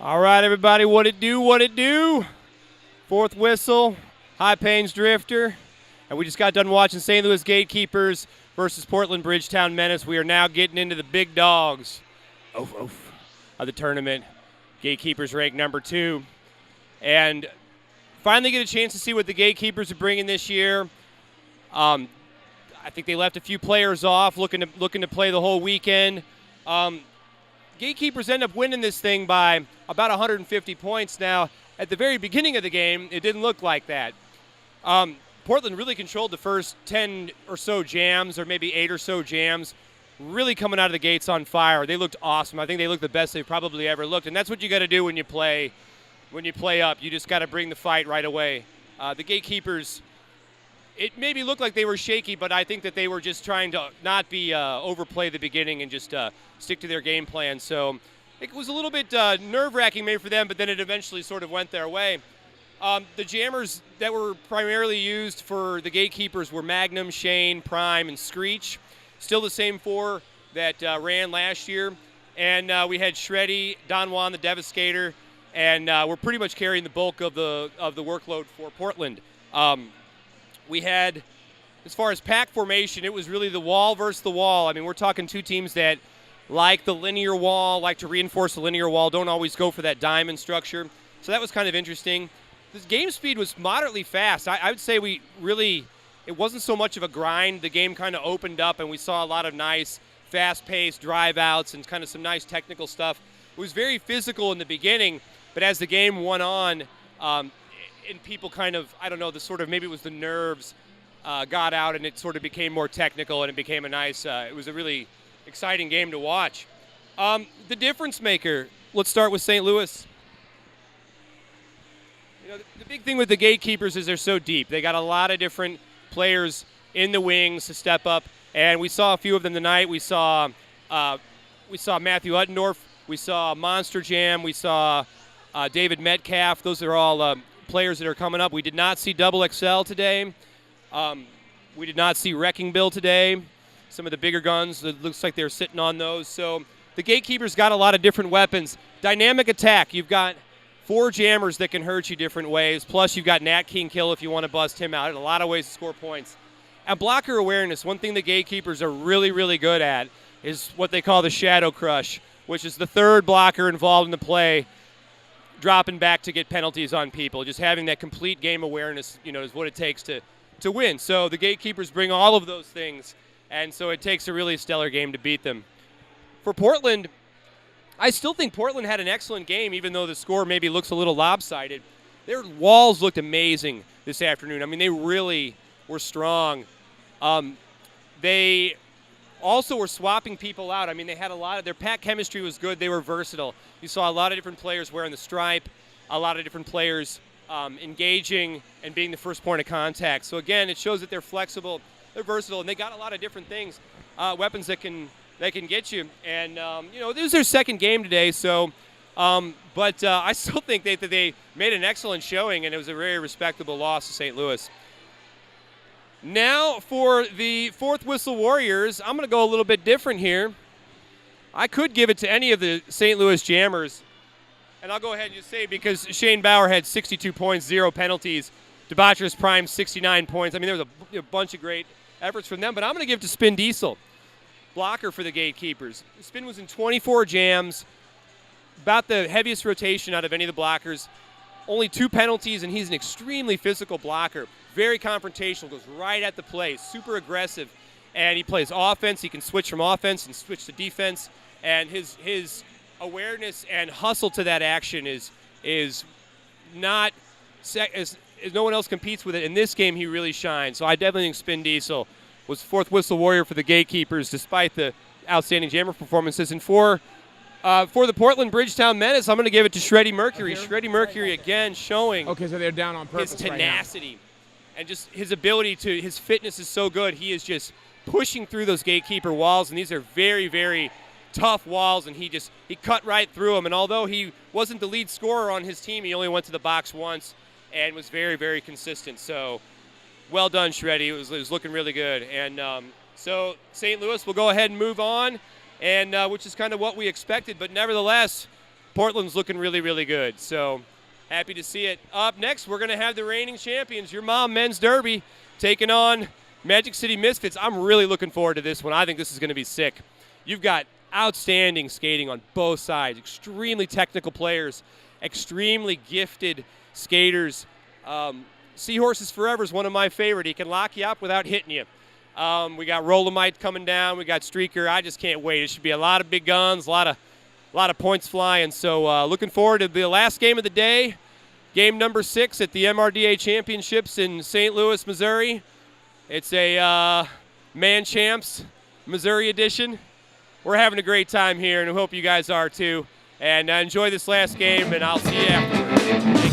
All right, everybody, what it do? Fourth whistle, High Plains Drifter. And we just got done watching St. Louis GateKeepers versus Portland Bridgetown Menace. We are now getting into the big dogs of the tournament. GateKeepers ranked number 2. And finally get a chance to see what the GateKeepers are bringing this year. I think they left a few players off, looking to play the whole weekend. GateKeepers end up winning this thing by about 150 points. Now, at the very beginning of the game, it didn't look like that. Portland really controlled the first 10 or so jams, or maybe 8 or so jams, really coming out of the gates on fire. They looked awesome. I think they looked the best they've probably ever looked, and that's what you got to do when you play up. You just got to bring the fight right away. The GateKeepers, it maybe looked like they were shaky, but I think that they were just trying to not be overplay the beginning and just stick to their game plan. So it was a little bit nerve-wracking maybe for them, but then it eventually sort of went their way. The jammers that were primarily used for the GateKeepers were Magnum, Shane, Prime, and Screech. Still the same 4 that ran last year. And we had Shreddy, Don Juan, the Devastator, and we're pretty much carrying the bulk of the workload for Portland. We had, as far as pack formation, it was really the wall versus the wall. I mean, we're talking 2 teams that like the linear wall, like to reinforce the linear wall, don't always go for that diamond structure. So that was kind of interesting. The game speed was moderately fast. I would say it wasn't so much of a grind. The game kind of opened up, and we saw a lot of nice, fast-paced drive-outs and kind of some nice technical stuff. It was very physical in the beginning, but as the game went on, and people kind of, I don't know, maybe it was the nerves got out, and it sort of became more technical, and it became a nice, it was a really exciting game to watch. The difference maker, let's start with St. Louis. You know, the big thing with the GateKeepers is they're so deep. They got a lot of different players in the wings to step up, and we saw a few of them tonight. We saw Matthew Uttendorf. We saw Monster Jam. We saw David Metcalf. Those are all players that are coming up. We did not see Double XL today. We did not see Wrecking Bill today. Some of the bigger guns, it looks like they're sitting on those. So the GateKeepers got a lot of different weapons. Dynamic attack. You've got 4 jammers that can hurt you different ways. Plus, you've got Nat King Kill if you want to bust him out. A lot of ways to score points. And blocker awareness, one thing the GateKeepers are really, really good at is what they call the Shadow Crush, which is the 3rd blocker involved in the play, dropping back to get penalties on people. Just having that complete game awareness, is what it takes to win. So the GateKeepers bring all of those things, and so it takes a really stellar game to beat them. For Portland, I still think Portland had an excellent game, even though the score maybe looks a little lopsided. Their walls looked amazing this afternoon. I mean, they really were strong. They also were swapping people out. I mean, they had a lot of their pack chemistry was good. They were versatile. You saw a lot of different players wearing the stripe, a lot of different players engaging and being the first point of contact. So, again, it shows that they're flexible, they're versatile, and they got a lot of different things, weapons that can get you. And, this is their second game today, so but I still think that they made an excellent showing, and it was a very respectable loss to St. Louis. Now for the Fourth Whistle Warriors, I'm going to go a little bit different here. I could give it to any of the St. Louis Jammers, and I'll go ahead and just say because Shane Bauer had 62 points, 0 penalties. Debaucherous Prime, 69 points. I mean, there was a bunch of great efforts from them, but I'm going to give it to Spin Diesel, blocker for the GateKeepers. Spin was in 24 jams, about the heaviest rotation out of any of the blockers. Only 2 penalties, and he's an extremely physical blocker. Very confrontational, goes right at the play, super aggressive, and he plays offense. He can switch from offense and switch to defense, and his awareness and hustle to that action is not as no one else competes with it. In this game, he really shines. So I definitely think Spin Diesel was Fourth Whistle Warrior for the GateKeepers, despite the outstanding jammer performances. And for the Portland Bridgetown Menace, I'm going to give it to Shreddy Mercury. Shreddy Mercury again showing so they're down on purpose his tenacity and just his ability his fitness is so good. He is just pushing through those GateKeeper walls, and these are very, very tough walls, and he cut right through them. And although he wasn't the lead scorer on his team, he only went to the box once and was very, very consistent. So well done, Shreddy. It was looking really good. And so St. Louis will go ahead and move on, and which is kind of what we expected. But nevertheless, Portland's looking really, really good. So happy to see it. Up next, we're going to have the reigning champions, your mom men's derby, taking on Magic City Misfits. I'm really looking forward to this one. I think this is going to be sick. You've got outstanding skating on both sides, extremely technical players, extremely gifted skaters. Seahorses Forever is one of my favorite. He can lock you up without hitting you. We got Rolomite coming down. We got Streaker. I just can't wait. It should be a lot of big guns, a lot of points flying. So looking forward to the last game of the day, game number 6 at the MRDA Championships in St. Louis, Missouri. It's a Man Champs Missouri edition. We're having a great time here, and I hope you guys are too. And enjoy this last game, and I'll see you afterwards.